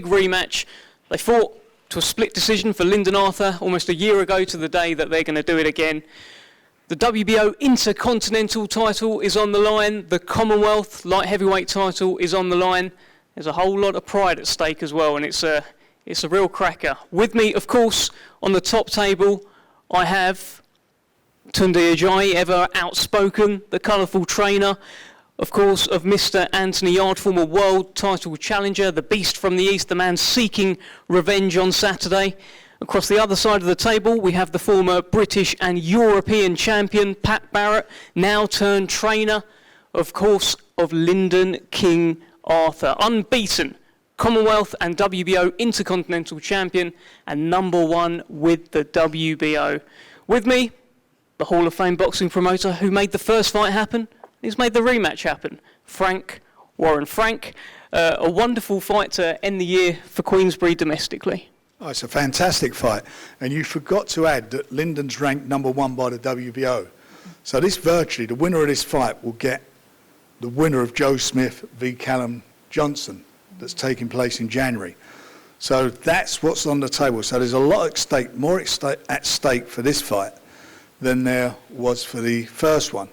big rematch. They fought to a split decision for Lyndon Arthur almost a year ago to the day that they're going to do it again. The WBO Intercontinental title is on the line. The Commonwealth light heavyweight title is on the line. There's a whole lot of pride at stake as well, and it's a real cracker. With me, of course, on the top table, I have Anthony Yarde, ever outspoken, the colourful trainer, of course, of Mr. Anthony Yarde, former world title challenger, the beast from the east, the man seeking revenge on Saturday. Across the other side of the table, we have the former British and European champion, Pat Barrett, now turned trainer, of course, of Lyndon King Arthur. Unbeaten Commonwealth and WBO Intercontinental champion and #1 with the WBO. With me, the Hall of Fame boxing promoter who made the first fight happen. He's made the rematch happen. Frank Warren. Frank, a wonderful fight to end the year for Queensbury domestically. Oh, it's a fantastic fight. And you forgot to add that Lyndon's ranked #1 by the WBO. So this virtually, the winner of this fight will get the winner of Joe Smith v. Callum Johnson that's taking place in January. So that's what's on the table. So there's a lot at stake, more at stake for this fight than there was for the first one.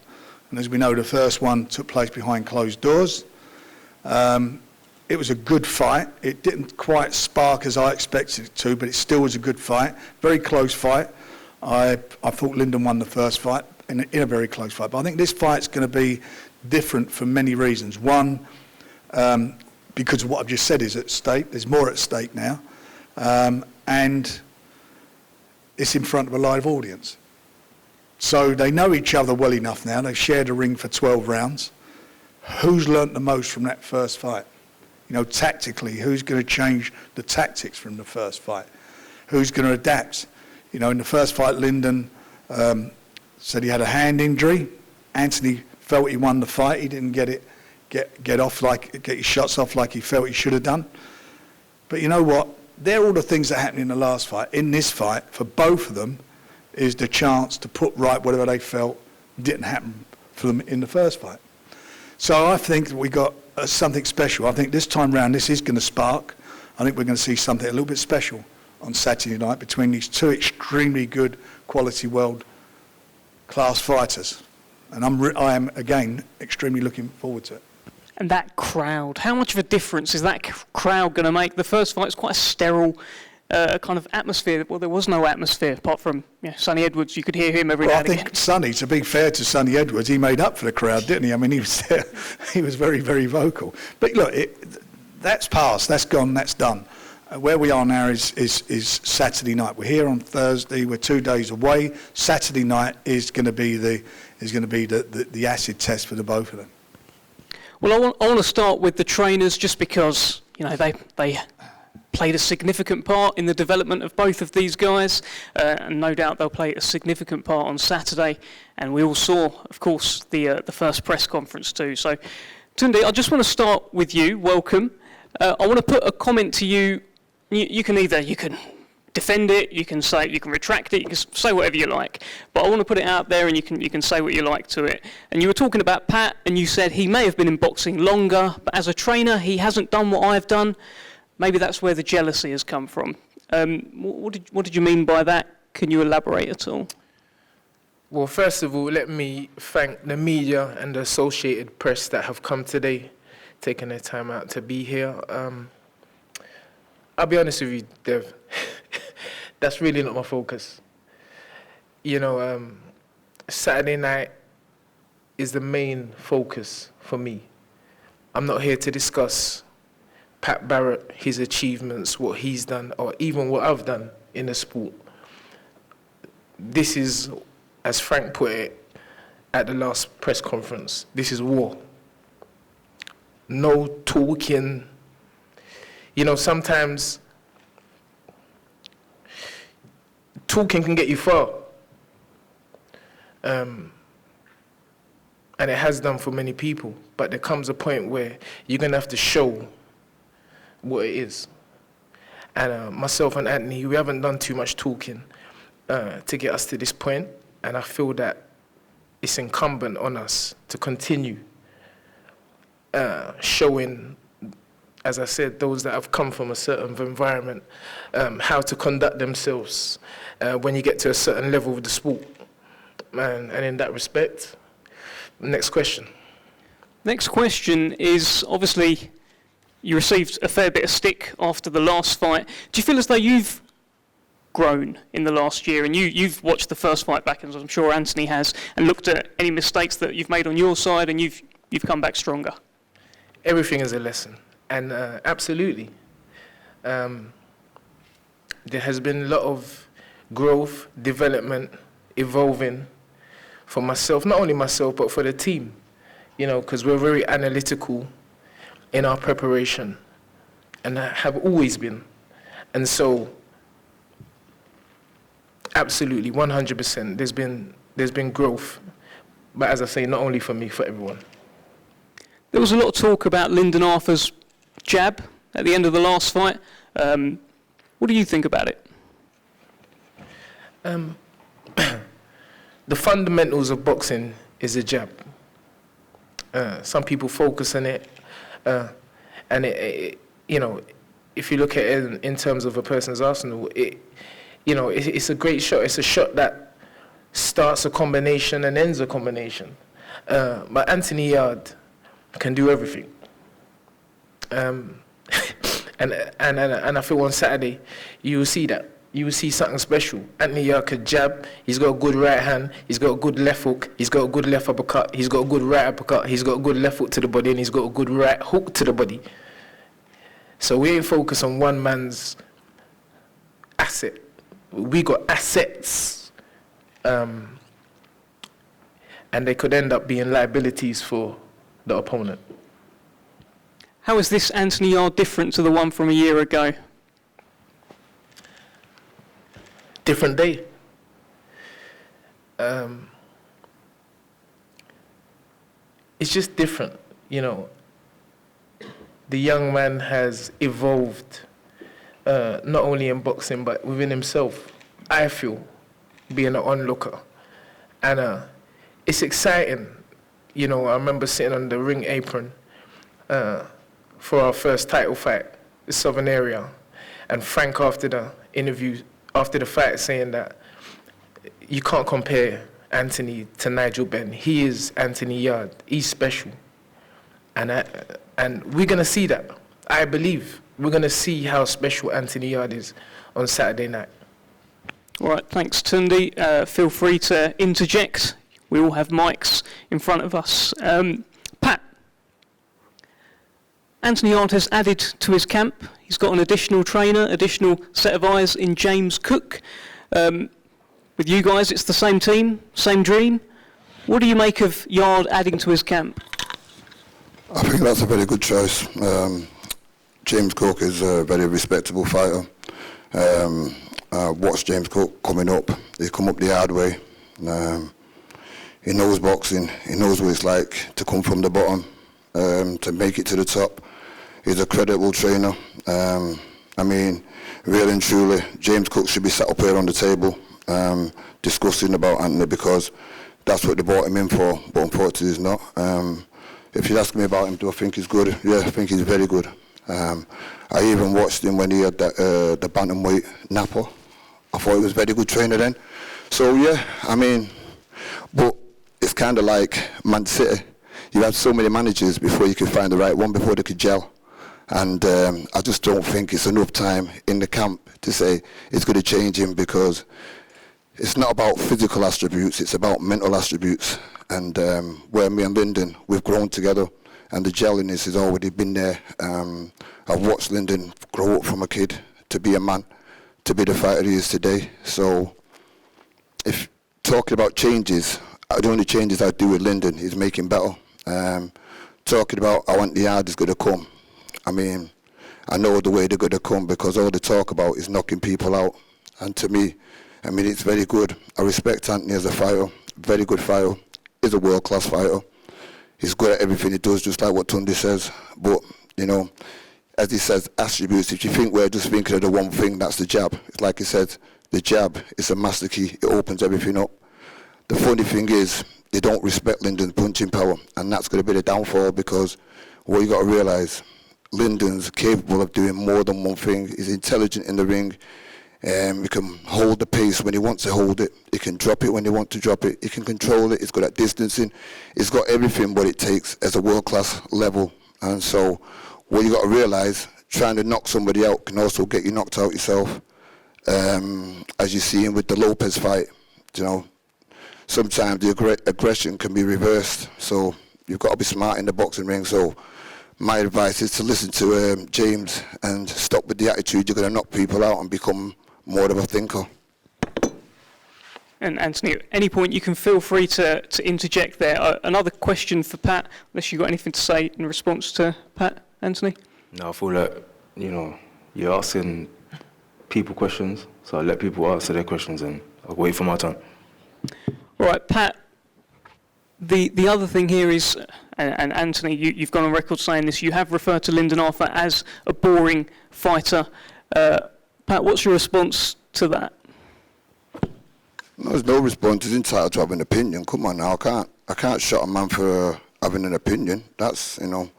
And as we know, the first one took place behind closed doors. It was a good fight. It didn't quite spark as I expected it to, but it still was a good fight. Very close fight. I thought Lyndon won the first fight in a very close fight. But I think this fight's going to be different for many reasons. One, because of what I've just said is at stake. There's more at stake now. And it's in front of a live audience. So they know each other well enough now. They've shared a ring for 12 rounds. Who's learnt the most from that first fight? You know, tactically, who's going to change the tactics from the first fight? Who's going to adapt? You know, in the first fight, Lyndon said he had a hand injury. Anthony felt he won the fight. He didn't get his shots off like he felt he should have done. But you know what? They're all the things that happened in the last fight. In this fight, for both of them, is the chance to put right whatever they felt didn't happen for them in the first fight. So I think that we got something special. I think this time round this is going to spark. I think we're going to see something a little bit special on Saturday night between these two extremely good quality world class fighters. And I am again extremely looking forward to it. And that crowd, how much of a difference is that crowd going to make? The first fight's quite a sterile kind of atmosphere. Well, there was no atmosphere apart from Sonny Edwards. You could hear him every now and again. I think Sonny, to be fair to Sonny Edwards, he made up for the crowd, didn't he? I mean, he was there. He was very, very vocal. But look, that's past, that's gone, that's done. Where we are now is Saturday night. We're here on Thursday. We're 2 days away. Saturday night is going to be the acid test for the both of them. Well, I want to start with the trainers just because they played a significant part in the development of both of these guys, and no doubt they'll play a significant part on Saturday. And we all saw, of course, the first press conference too. So, Tunde, I just want to start with you. Welcome. I want to put a comment to you. You can defend it, you can retract it, you can say whatever you like. But I want to put it out there, and you can say what you like to it. And you were talking about Pat, and you said he may have been in boxing longer, but as a trainer, he hasn't done what I've done. Maybe that's where the jealousy has come from. What did you mean by that? Can you elaborate at all? Well, first of all, let me thank the media and the Associated Press that have come today, taking their time out to be here. I'll be honest with you, Dev. That's really not my focus. Saturday night is the main focus for me. I'm not here to discuss Pat Barrett, his achievements, what he's done, or even what I've done in the sport. This is, as Frank put it at the last press conference, this is war. No talking. Sometimes talking can get you far. And it has done for many people. But there comes a point where you're going to have to show what it is. And myself and Anthony, we haven't done too much talking to get us to this point. And I feel that it's incumbent on us to continue showing as I said, those that have come from a certain environment, how to conduct themselves when you get to a certain level of the sport. And in that respect, next question. Next question is, obviously, you received a fair bit of stick after the last fight. Do you feel as though you've grown in the last year, and you've watched the first fight back, as I'm sure Anthony has, and looked at any mistakes that you've made on your side, and you've come back stronger? Everything is a lesson, and absolutely. There has been a lot of growth, development, evolving for myself, not only myself, but for the team, you know, because we're very analytical in our preparation, and have always been. And so, absolutely, 100%, there's been growth. But as I say, not only for me, for everyone. There was a lot of talk about Lyndon Arthur's jab at the end of the last fight. What do you think about it? The fundamentals of boxing is a jab. Some people focus on it, and it, you know, if you look at it in terms of a person's arsenal, it's a great shot. It's a shot that starts a combination and ends a combination. But Anthony Yarde can do everything. And I feel on Saturday you will see that. You will see something special. Anthony Yarde could jab. He's got a good right hand. He's got a good left hook. He's got a good left uppercut. He's got a good right uppercut. He's got a good left hook to the body, and he's got a good right hook to the body. So we ain't focused on one man's asset. We got assets. And they could end up being liabilities for the opponent. How is this Anthony Yarde different to the one from a year ago? Different day. It's just different, you know. The young man has evolved, not only in boxing, but within himself, I feel, being an onlooker. And it's exciting. You know, I remember sitting on the ring apron for our first title fight, the Southern Area, and Frank, after the interview, after the fight, saying that you can't compare Anthony to Nigel Benn. He is Anthony Yarde. He's special. And we're going to see that. I believe we're going to see how special Anthony Yarde is on Saturday night. All right, thanks, Tunde. Feel free to interject. We all have mics in front of us. Pat, Anthony Yarde has added to his camp. He's got an additional trainer, additional set of eyes in James Cook. With you guys, it's the same team, same dream. What do you make of Yarde adding to his camp? I think that's a very good choice. James Cook is a very respectable fighter. Watch James Cook coming up. He come up the hard way. He knows boxing. He knows what it's like to come from the bottom, to make it to the top. He's a credible trainer. I mean, really and truly, James Cook should be sat up here on the table discussing about Anthony, because that's what they brought him in for, but unfortunately he's not. If you ask me about him, do I think he's good? Yeah, I think he's very good. I even watched him when he had that, the bantamweight Napa. I thought he was a very good trainer then. So yeah, I mean, but it's kind of like Man City. You have so many managers before you can find the right one, before they could gel. And I just don't think it's enough time in the camp to say it's going to change him, because it's not about physical attributes, it's about mental attributes. And where me and Lyndon, we've grown together, and the gelliness has already been there. I've watched Lyndon grow up from a kid to be a man, to be the fighter he is today. So if talking about changes, the only changes I do with Lyndon is make him better. Talking about how Anthony Yarde is going to come, I mean, I know the way they're going to come, because all they talk about is knocking people out. And to me, I mean, it's very good. I respect Anthony as a fighter, very good fighter. He's a world-class fighter. He's good at everything he does, just like what Tunde says. But, you know, as he says, attributes, if you think we're just thinking of the one thing, that's the jab. It's like he said, the jab is a master key. It opens everything up. The funny thing is, they don't respect Lyndon's punching power, and that's going to be the downfall, because what you got to realise, Lyndon's capable of doing more than one thing. He's intelligent in the ring. He can hold the pace when he wants to hold it. He can drop it when he wants to drop it. He can control it. He's good at distancing. He's got everything what it takes as a world-class level. And so what you got to realise, trying to knock somebody out can also get you knocked out yourself. As you see him with the Lopez fight, you know, sometimes the aggression can be reversed. So you've got to be smart in the boxing ring. So my advice is to listen to James and stop with the attitude you're going to knock people out and become more of a thinker. And Anthony, at any point you can feel free to interject there. Another question for Pat, unless you've got anything to say in response to Pat, Anthony? No, I feel like, you know, you're asking people questions, so I let people answer their questions and I'll wait for my turn. All right, Pat, the other thing here is, and Anthony, you've gone on record saying this, you have referred to Lyndon Arthur as a boring fighter. Pat, what's your response to that? No, there's no response. He's entitled to have an opinion. Come on now, I can't shut a man for having an opinion. That's, you know,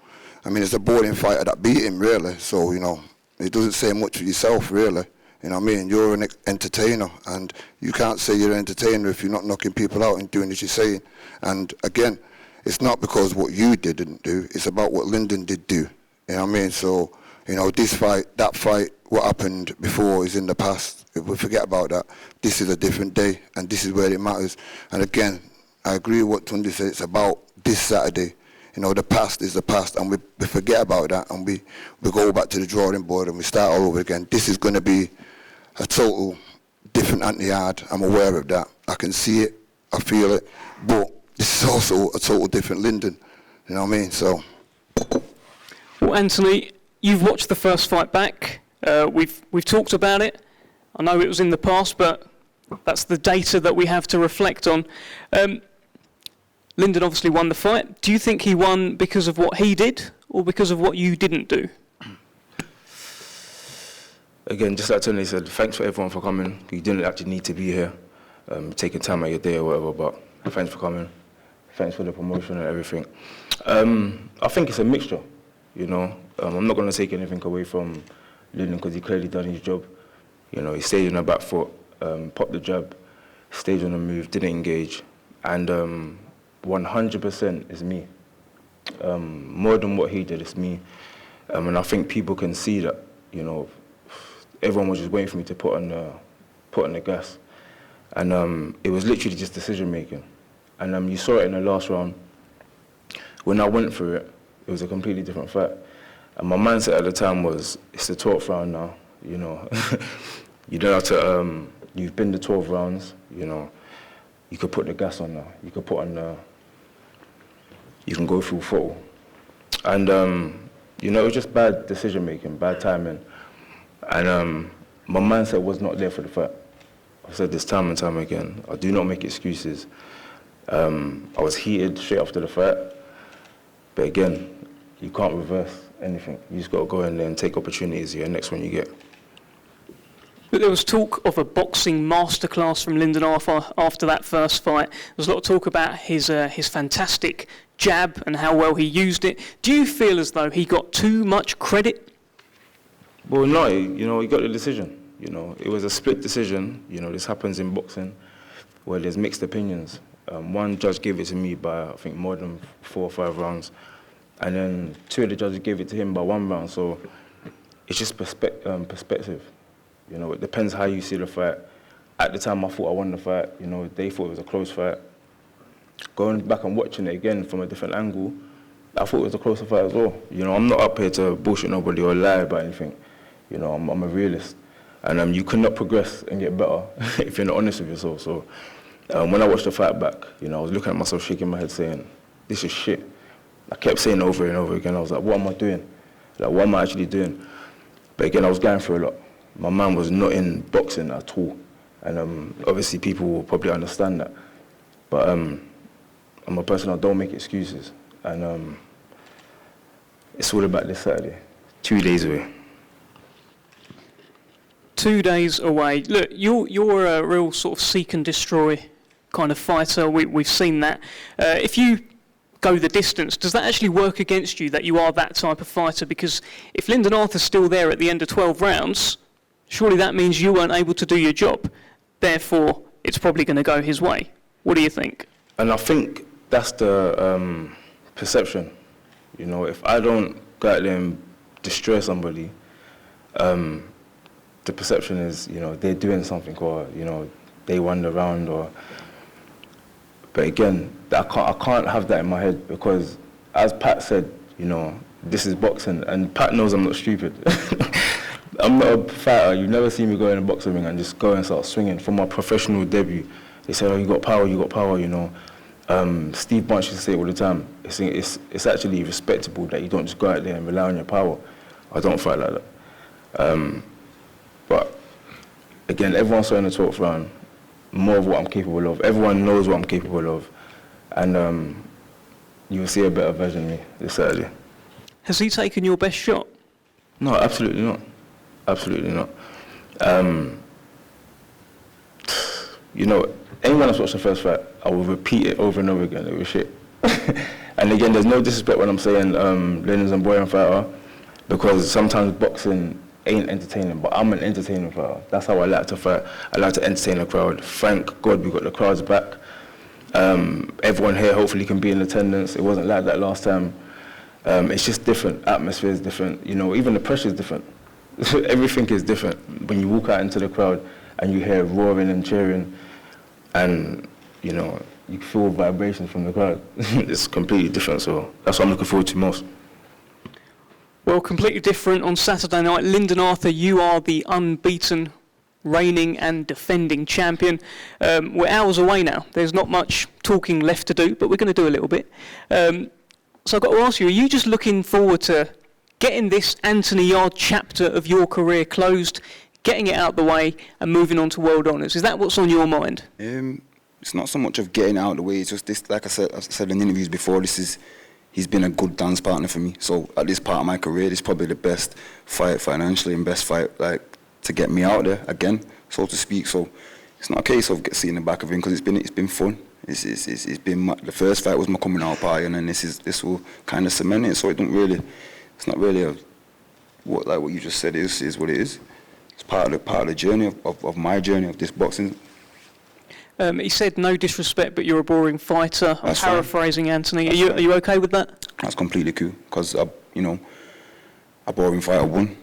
I mean, it's a boring fighter that beat him, really. So, you know, it doesn't say much for yourself, really. You know what I mean? You're an entertainer, and you can't say you're an entertainer if you're not knocking people out and doing as you're saying. And again, it's not because what you didn't do, it's about what Lyndon did do. You know what I mean? So, you know, this fight, that fight, what happened before is in the past. If we forget about that, this is a different day, and this is where it matters. And again, I agree with what Tunde said, it's about this Saturday. You know, the past is the past, and we forget about that, and we go back to the drawing board and we start all over again. This is going to be a total different Anthony Yarde. I'm aware of that. I can see it, I feel it, but this is also a total different Lyndon. You know what I mean? So. Well, Anthony, you've watched the first fight back. We've talked about it. I know it was in the past, but that's the data that we have to reflect on. Lyndon obviously won the fight. Do you think he won because of what he did or because of what you didn't do? Again, just like Tony said, thanks for everyone for coming. You didn't actually need to be here, taking time out of your day or whatever, but thanks for coming. Thanks for the promotion and everything. I think it's a mixture, you know. I'm not going to take anything away from Lyndon because he clearly done his job. You know, he stayed on the back foot, popped the jab, stayed on the move, didn't engage, and 100% is me. More than what he did, it's me. And I think people can see that, you know, everyone was just waiting for me to put on the gas. And it was literally just decision making. And you saw it in the last round. When I went through it, it was a completely different fight. And my mindset at the time was, it's the 12th round now, you know. You don't have to, you've been the 12 rounds, you know. You could put the gas on now. You could put on the, you can go through throttle. And, you know, it was just bad decision making, bad timing. And my mindset was not there for the fight. I've said this time and time again. I do not make excuses. I was heated straight after the fight. But again, you can't reverse anything. You just got to go in there and take opportunities. The next one you get. But there was talk of a boxing masterclass from Lyndon Arthur after that first fight. There was a lot of talk about his fantastic jab and how well he used it. Do you feel as though he got too much credit? Well, no, you know, he got the decision. You know, it was a split decision. You know, this happens in boxing where there's mixed opinions. One judge gave it to me by, I think, more than 4 or 5 rounds. And then 2 of the judges gave it to him by 1 round. So it's just perspective. You know, it depends how you see the fight. At the time, I thought I won the fight. You know, they thought it was a close fight. Going back and watching it again from a different angle, I thought it was a closer fight as well. You know, I'm not up here to bullshit nobody or lie about anything. You know, I'm a realist. And you cannot progress and get better if you're not honest with yourself. So when I watched the fight back, you know, I was looking at myself, shaking my head, saying, this is shit. I kept saying over and over again. I was like, what am I doing? Like, what am I actually doing? But again, I was going through a lot. My mind was not in boxing at all. And obviously people will probably understand that. But I'm a person that don't make excuses. And it's all about this Saturday, 2 days away. 2 days away. Look, you're a real sort of seek and destroy kind of fighter. We've seen that. If you go the distance. Does that actually work against you, that you are that type of fighter? Because if Lyndon Arthur's still there at the end of 12 rounds, surely that means you weren't able to do your job. Therefore, it's probably going to go his way. What do you think? And I think that's the perception. You know, if I don't go out there and destroy somebody, the perception is, you know, they're doing something, or, you know, they won the round, or. But again, I can't have that in my head, because, as Pat said, you know, this is boxing, and Pat knows I'm not stupid. I'm not a fighter. You've never seen me go in a boxing ring and just go and start swinging. From my professional debut, they said, "Oh, you got power, you know." Steve Bunch used to say it all the time. It's actually respectable that you don't just go out there and rely on your power. I don't fight like that. But again, everyone saw in the 12th round more of what I'm capable of. Everyone knows what I'm capable of, and you will see a better version of me this Saturday. Has he taken your best shot? No, absolutely not. Absolutely not. You know, anyone that's watched the first fight, I will repeat it over and over again. It was shit. And again, there's no disrespect when I'm saying Lyndon's a boring fighter, because sometimes boxing ain't entertaining, but I'm an entertaining fighter. That's how I like to fight. I like to entertain the crowd. Thank God we got the crowds back. Everyone here hopefully can be in attendance. It wasn't like that last time. It's just different. Atmosphere is different. You know, even the pressure is different. Everything is different when you walk out into the crowd and you hear roaring and cheering, and you know, you feel vibrations from the crowd. It's completely different, so that's what I'm looking forward to most. Well, completely different on Saturday night. Lyndon Arthur, you are the unbeaten, reigning and defending champion. We're hours away now. There's not much talking left to do, but we're going to do a little bit. So I've got to ask you, are you just looking forward to getting this Anthony Yarde chapter of your career closed, getting it out the way and moving on to world honours? Is that what's on your mind? It's not so much of getting out of the way, it's just this, like I've said in interviews before, he's been a good dance partner for me. So at this part of my career, this is probably the best fight financially and best fight to get me out there again, so to speak. So it's not a case of seeing the back of him, because it's been fun. It's been the first fight was my coming out party, and then this will kind of cement it. So it's not really what you just said is what it is. It's part of the journey of my journey of this boxing. He said, no disrespect, but you're a boring fighter. I'm That's paraphrasing Anthony. Are you okay with that? That's completely cool, because a boring fighter won.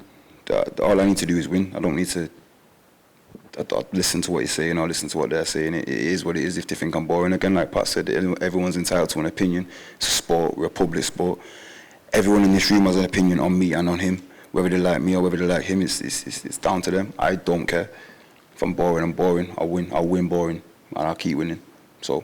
All I need to do is win. I don't need to listen to what he's saying or listen to what they're saying. It is what it is. If they think I'm boring, again, like Pat said, everyone's entitled to an opinion. It's a sport. We're a public sport. Everyone in this room has an opinion on me and on him. Whether they like me or whether they like him, it's down to them. I don't care. If I'm boring, I'm boring. I'll win boring, and I'll keep winning. So.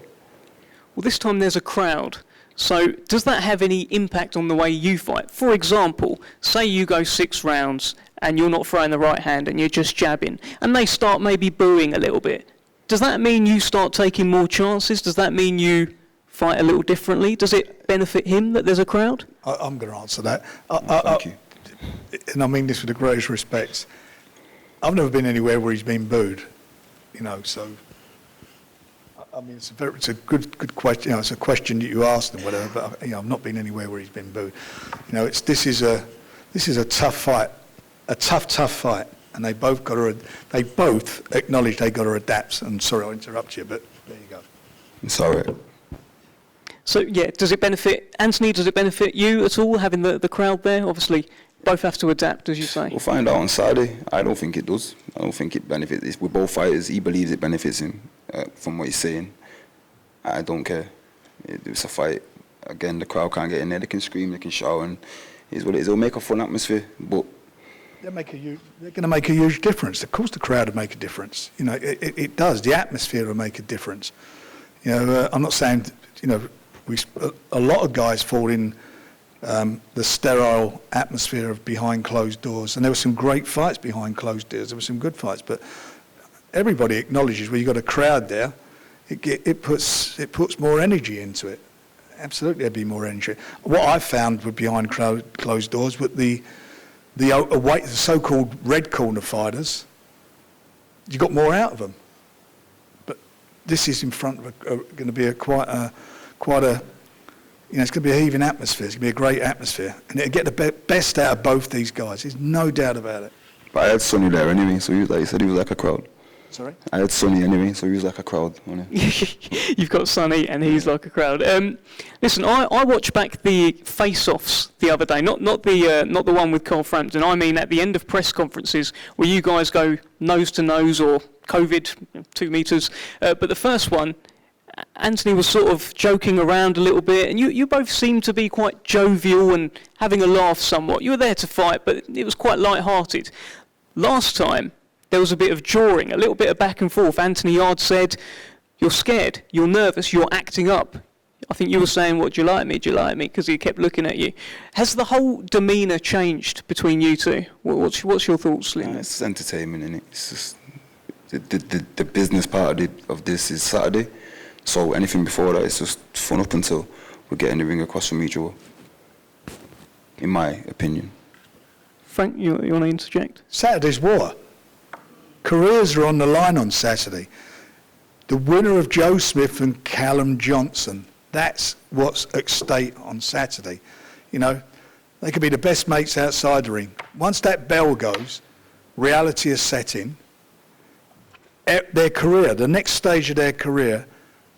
Well, this time there's a crowd. So does that have any impact on the way you fight? For example, say you go 6 rounds and you're not throwing the right hand and you're just jabbing, and they start maybe booing a little bit. Does that mean you start taking more chances? Does that mean you fight a little differently? Does it benefit him that there's a crowd? I'm going to answer that. Thank you. And I mean this with the greatest respect. I've never been anywhere where he's been booed, so... I mean, it's a good question. It's a question that you asked and whatever. But I've not been anywhere where he's been booed. This is a tough fight, a tough fight, and they both acknowledge they got to adapt. And sorry, I'll interrupt you, but there you go. It's all right. So yeah, does it benefit Anthony? Does it benefit you at all having the crowd there? Obviously, both have to adapt, as you say. We'll find out on Saturday. I don't think it does. I don't think it benefits. We're both fighters. He believes it benefits him. From what he's saying, I don't care. It's a fight. Again, the crowd can't get in there. They can scream, they can shout, and it's what it is. It'll make a fun atmosphere, but they're going to make a huge difference. Of course, the crowd will make a difference. It does. The atmosphere will make a difference. I'm not saying, a lot of guys fall in the sterile atmosphere of behind closed doors, and there were some great fights behind closed doors. There were some good fights, but everybody acknowledges where you've got a crowd there, it puts more energy into it. Absolutely, there'd be more energy. What I found with behind closed doors with the so-called red corner fighters, you got more out of them. But this is in front of going to be quite a it's going to be a heaving atmosphere. It's going to be a great atmosphere. And it'll get the best out of both these guys. There's no doubt about it. But I had Sonny there anyway, so he was like, he said he was like a crowd. Sorry? I had Sonny anyway, so he was like a crowd. Wasn't he? You've got Sonny, and he's like a crowd. Listen, I watched back the face-offs the other day, not the one with Carl Frampton. I mean, at the end of press conferences where you guys go nose to nose or COVID, 2 meters. But the first one, Anthony was sort of joking around a little bit, and you both seemed to be quite jovial and having a laugh somewhat. You were there to fight, but it was quite light-hearted. Last time, there was a bit of jawing, a little bit of back and forth. Anthony Yarde said, "You're scared, you're nervous, you're acting up." I think you were saying, "What, do you like me? Do you like me?" Because he kept looking at you. Has the whole demeanour changed between you two? What's your thoughts, Lyndon? It's entertainment, innit? It's just the business part of this is Saturday, so anything before that is just fun up until we're getting the ring across from each other, in my opinion. Frank, you want to interject? Saturday's war. Careers are on the line on Saturday. The winner of Joe Smith and Callum Johnson, that's what's at stake on Saturday. They could be the best mates outside the ring. Once that bell goes, reality is set in. Their career, the next stage of their career,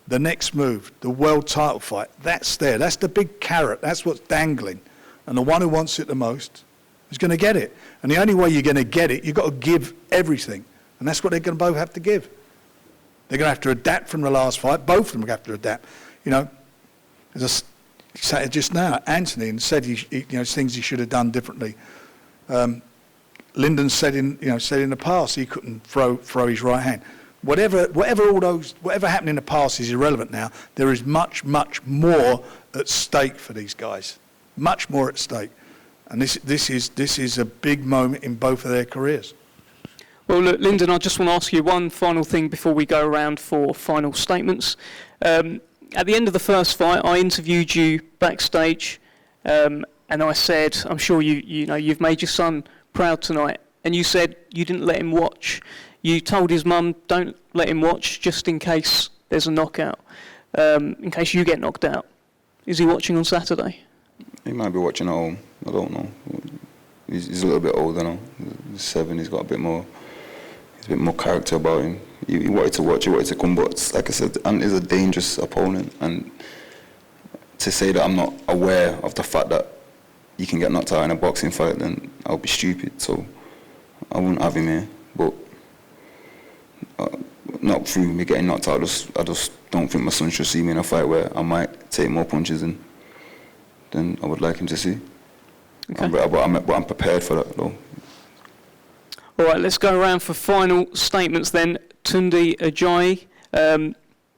the next move, the world title fight, that's there. That's the big carrot. That's what's dangling. And the one who wants it the most is going to get it. And the only way you're going to get it, you've got to give everything. And that's what they're going to both have to give. They're going to have to adapt from the last fight. Both of them have to adapt. As I said just now, Anthony said things he should have done differently. Lyndon said in the past he couldn't throw his right hand. Whatever happened in the past is irrelevant now. There is much more at stake for these guys. Much more at stake. And this is a big moment in both of their careers. Well, look, Lyndon, I just want to ask you one final thing before we go around for final statements. At the end of the first fight, I interviewed you backstage, and I said, "I'm sure you've made your son proud tonight." And you said you didn't let him watch. You told his mum, "Don't let him watch, just in case there's a knockout, in case you get knocked out." Is he watching on Saturday? He might be watching at home. I don't know. He's a little bit older now. He's 7. He's got a bit more character about him. He wanted to watch. He wanted to come, but like I said, Ant is a dangerous opponent. And to say that I'm not aware of the fact that you can get knocked out in a boxing fight, then I'll be stupid. So I wouldn't have him here. But not through me getting knocked out. I just don't think my son should see me in a fight where I might take more punches than I would like him to see. Okay. But I'm prepared for that, though. All right, let's go around for final statements then. Tunde Ajayi,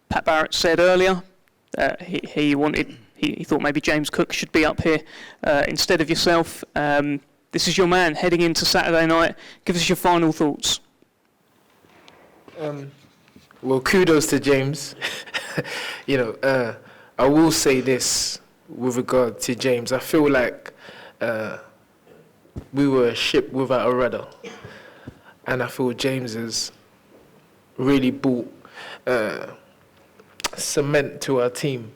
Pat Barrett said earlier he thought maybe James Cook should be up here instead of yourself. This is your man heading into Saturday night. Give us your final thoughts. Well, kudos to James. I will say this with regard to James. I feel like we were a ship without a rudder. And I feel James has really brought cement to our team.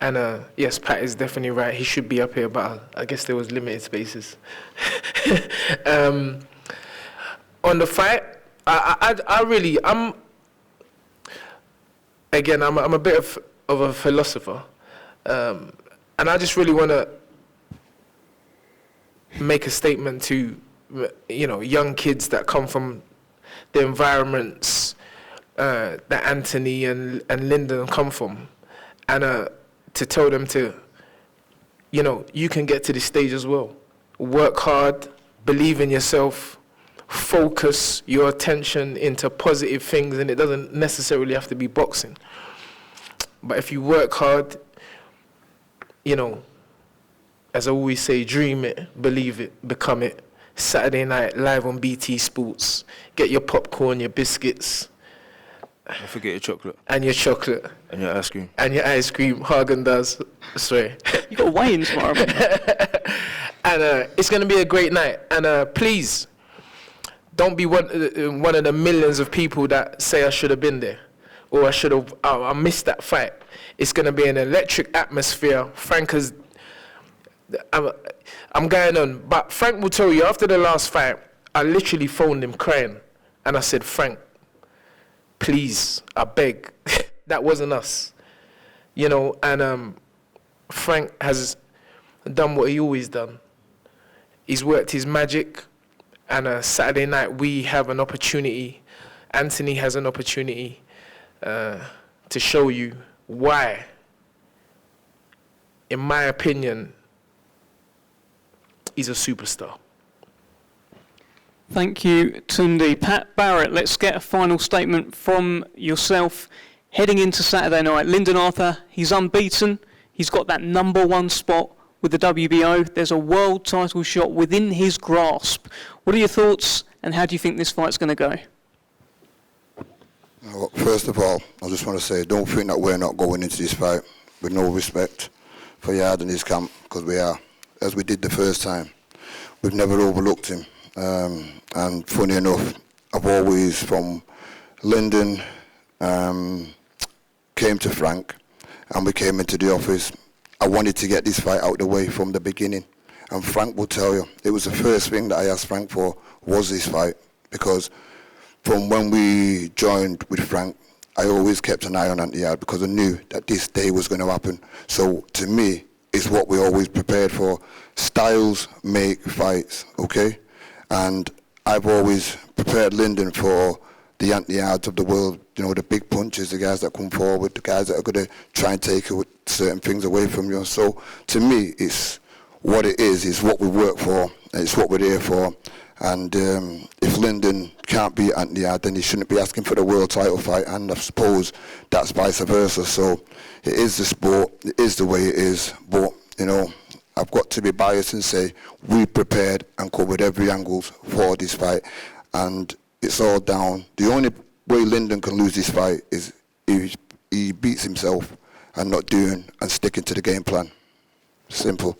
And yes, Pat is definitely right. He should be up here, but I guess there was limited spaces. On the fight, I'm a bit of a philosopher. And I just really want to make a statement to young kids that come from the environments that Anthony and Lyndon come from, and to tell them to, you can get to this stage as well. Work hard, believe in yourself, focus your attention into positive things, and it doesn't necessarily have to be boxing. But if you work hard, as I always say, dream it, believe it, become it. Saturday night, live on BT Sports. Get your popcorn, your biscuits. Don't forget your chocolate. And your chocolate. And your ice cream. And your ice cream. Hagen-Dazs. Sorry. You got a weigh-in tomorrow. And it's going to be a great night. And please, don't be one of the millions of people that say I should have been there. or I missed that fight. It's going to be an electric atmosphere. Frank has, I'm going on, but Frank will tell you, after the last fight, I literally phoned him crying, and I said, Frank, please, I beg, that wasn't us. You know, and Frank has done what he always done. He's worked his magic, and Saturday night we have an opportunity, Anthony has an opportunity to show you why, in my opinion, he's a superstar. Thank you, Tunde. Pat Barrett, let's get a final statement from yourself. Heading into Saturday night, Lyndon Arthur, he's unbeaten. He's got that number one spot with the WBO. There's a world title shot within his grasp. What are your thoughts, and how do you think this fight's going to go? Well, first of all, I just want to say, don't think that we're not going into this fight with no respect for Yarde and his camp, because we are, as we did the first time. We've never overlooked him. And funny enough, I've always, from Lyndon, came to Frank, and we came into the office. I wanted to get this fight out the way from the beginning. And Frank will tell you, it was the first thing that I asked Frank for, was this fight. Because from when we joined with Frank, I always kept an eye on Anthony Yarde, because I knew that this day was going to happen. So to me, it's what we always prepared for. Styles make fights, okay? And I've always prepared Lyndon for the Anthony Yardes of the world, you know, the big punches, the guys that come forward, the guys that are going to try and take certain things away from you. So to me, it's what it is, it's what we work for, and it's what we're there for. And if Lyndon can't beat Anthony Yarde, then he shouldn't be asking for the world title fight, and I suppose that's vice versa. So it is the sport, it is the way it is, but, you know, I've got to be biased and say we prepared and covered every angle for this fight, and it's all down. The only way Lyndon can lose this fight is if he beats himself and not doing and sticking to the game plan. Simple.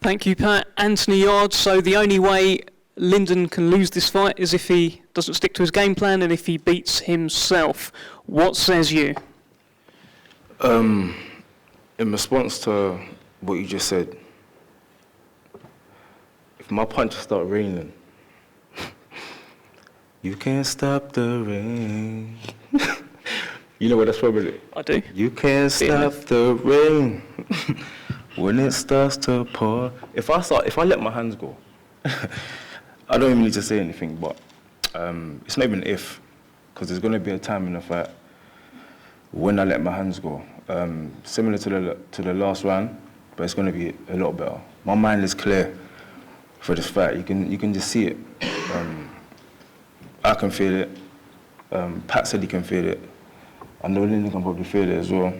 Thank you, Pat. Anthony Yarde, so the only way Lyndon can lose this fight is if he doesn't stick to his game plan and if he beats himself. What says you? In response to what you just said, if my punches start raining, you can't stop the rain. You know what that's from, it? I do. You can't stop the rain when it starts to pour. If I let my hands go, I don't even need to say anything, but it's not even if, because there's going to be a time in the fight when I let my hands go. Similar to the last round, but it's going to be a lot better. My mind is clear for this fight. You can just see it. I can feel it. Pat said he can feel it. I know Lyndon can probably feel it as well.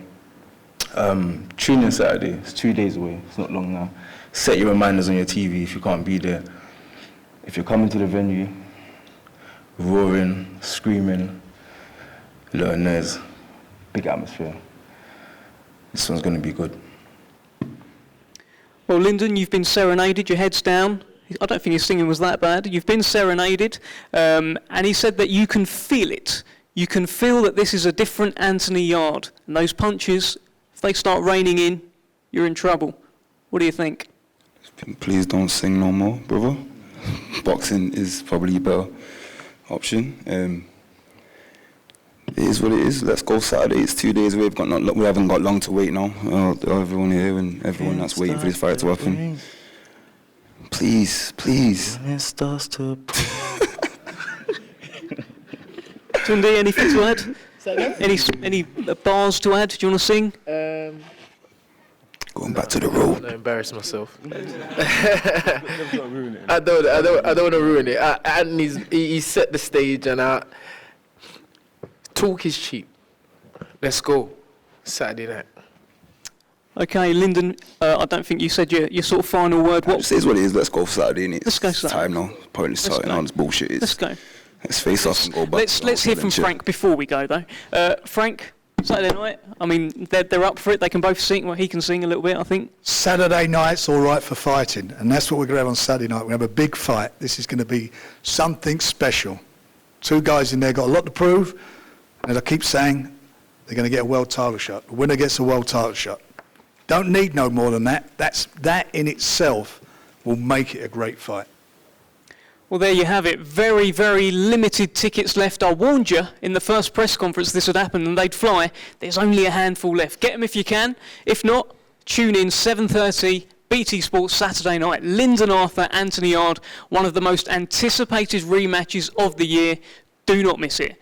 Tune in Saturday. It's 2 days away. It's not long now. Set your reminders on your TV if you can't be there. If you're coming to the venue, roaring, screaming, little noise, big atmosphere. This one's going to be good. Well, Lyndon, you've been serenaded, your head's down. I don't think your singing was that bad. You've been serenaded, and he said that you can feel it. You can feel that this is a different Anthony Yarde. And those punches, if they start raining in, you're in trouble. What do you think? Please don't sing no more, brother. Boxing is probably a better option. It is what it is. Let's go Saturday. It's 2 days away. We haven't got long to wait now. Everyone here and everyone that's waiting for this fight to happen. Please. When it starts to Tunde, anything to add? Any bars to add? Do you want to sing? Going back to the I don't road. want to embarrass myself. I don't want to ruin it. And he set the stage, and talk is cheap. Let's go Saturday night. Okay, Lyndon, I don't think you said your sort of final word. It just is what it is. Let's go Saturday. Innit? Let's go It's Saturday. time now. Pointless Let's talking go. all this bullshit is. Let's go. Let's face off and go back. Let's hear from Frank before we go, though. Frank, Saturday night, I mean, they're up for it. They can both sing. Well, he can sing a little bit, I think. Saturday night's all right for fighting, and that's what we're going to have on Saturday night. We're going to have a big fight. This is going to be something special. Two guys in there got a lot to prove. And as I keep saying, they're going to get a world title shot. The winner gets a world title shot. Don't need no more than that. That in itself will make it a great fight. Well, there you have it. Very, very limited tickets left. I warned you in the first press conference this would happen and they'd fly. There's only a handful left. Get them if you can. If not, tune in 7:30 BT Sports Saturday night. Lyndon Arthur, Anthony Yarde, one of the most anticipated rematches of the year. Do not miss it.